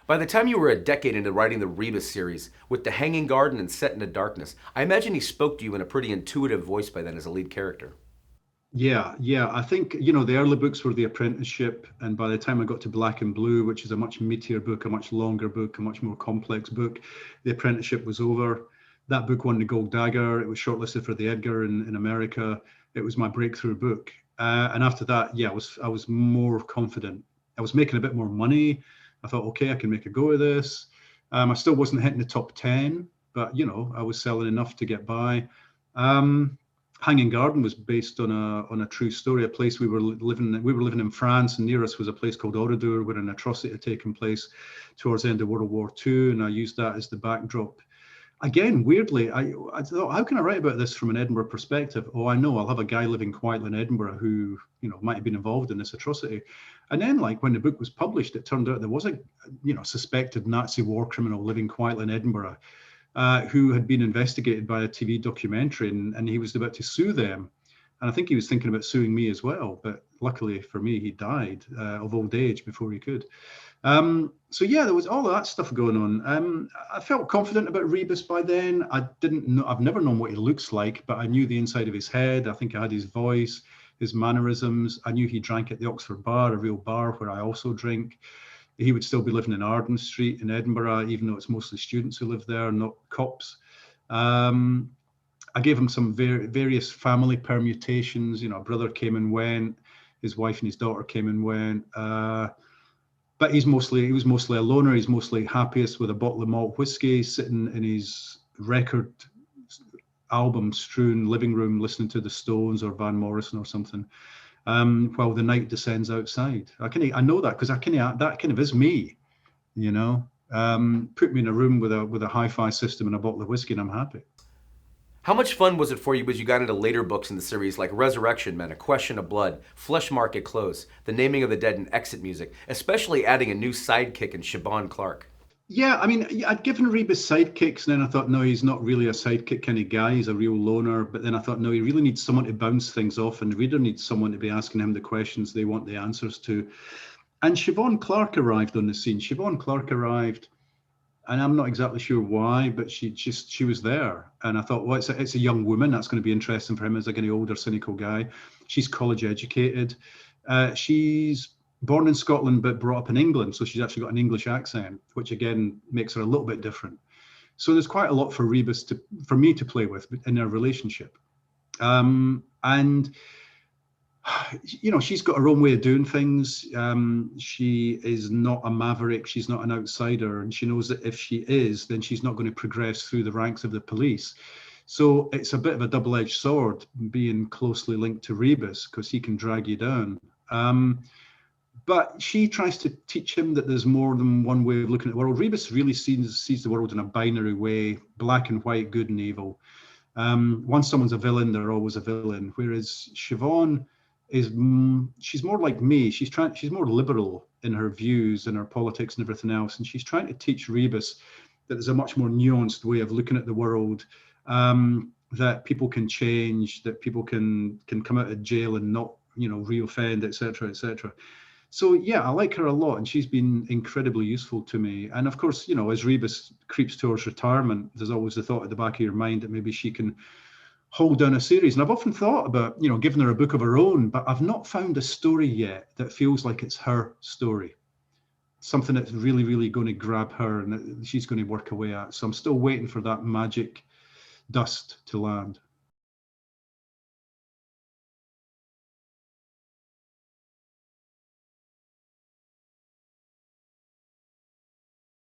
By the time you were a decade into writing the Rebus series, with The Hanging Garden and Set into Darkness, I imagine he spoke to you in a pretty intuitive voice by then as a lead character. Yeah, yeah. I think, the early books were The Apprenticeship. And by the time I got to Black and Blue, which is a much meatier book, a much longer book, a much more complex book, The Apprenticeship was over. That book won the Gold Dagger. It was shortlisted for the Edgar in America. It was my breakthrough book. And after that, yeah, I was more confident. I was making a bit more money. I thought, okay, I can make a go of this. I still wasn't hitting the top 10, but I was selling enough to get by. Um, Hanging Garden was based on a true story. A place we were living in France, and near us was a place called Oradour, where an atrocity had taken place towards the end of World War II, and I used that as the backdrop. Again, weirdly, I thought, how can I write about this from an Edinburgh perspective? Oh, I know, I'll have a guy living quietly in Edinburgh who might have been involved in this atrocity. And then, like, when the book was published, it turned out there was a suspected Nazi war criminal living quietly in Edinburgh, who had been investigated by a TV documentary, and he was about to sue them. And I think he was thinking about suing me as well. But luckily for me, he died of old age before he could. So yeah, there was all of that stuff going on. I felt confident about Rebus by then. I didn't know, I've never known what he looks like, but I knew the inside of his head. I think I had his voice, his mannerisms. I knew he drank at the Oxford Bar, a real bar where I also drink. He would still be living in Arden Street in Edinburgh, even though it's mostly students who live there, not cops. Um, I gave him some various family permutations. A brother came and went, his wife and his daughter came and went. But he was mostly a loner. He's mostly happiest with a bottle of malt whiskey, sitting in his record album strewn living room, listening to the Stones or Van Morrison or something, while the night descends outside. I know that because that kind of is me, you know. Put me in a room with a hi-fi system and a bottle of whiskey, and I'm happy. How much fun was it for you as you got into later books in the series like Resurrection Men, A Question of Blood, Flesh Market Close, The Naming of the Dead, and Exit Music, especially adding a new sidekick in Siobhan Clark? Yeah, I mean, I'd given Rebus sidekicks, and then I thought, no, he's not really a sidekick kind of guy. He's a real loner. But then I thought, no, he really needs someone to bounce things off, and the reader needs someone to be asking him the questions they want the answers to. And Siobhan Clark arrived on the scene. Siobhan Clark arrived, and I'm not exactly sure why, but she was there, and I thought, well, it's a young woman. That's going to be interesting for him as a kind of older, cynical guy. She's college educated. She's born in Scotland but brought up in England, so she's actually got an English accent, which again makes her a little bit different. So there's quite a lot for for me to play with in their relationship. And she's got her own way of doing things. She is not a maverick. She's not an outsider. And she knows that if she is, then she's not going to progress through the ranks of the police. So it's a bit of a double-edged sword being closely linked to Rebus, because he can drag you down. But she tries to teach him that there's more than one way of looking at the world. Rebus really sees the world in a binary way, black and white, good and evil. Once someone's a villain, they're always a villain. Whereas Siobhan she's more like me. She's more liberal in her views and her politics and everything else, and she's trying to teach Rebus that there's a much more nuanced way of looking at the world. That people can change, that people can come out of jail and not reoffend, etc., etc. So yeah, I like her a lot, and she's been incredibly useful to me. And of course, as Rebus creeps towards retirement, there's always the thought at the back of your mind that maybe she can hold down a series. And I've often thought about, giving her a book of her own, but I've not found a story yet that feels like it's her story. Something that's really, really going to grab her and that she's going to work away at. So I'm still waiting for that magic dust to land.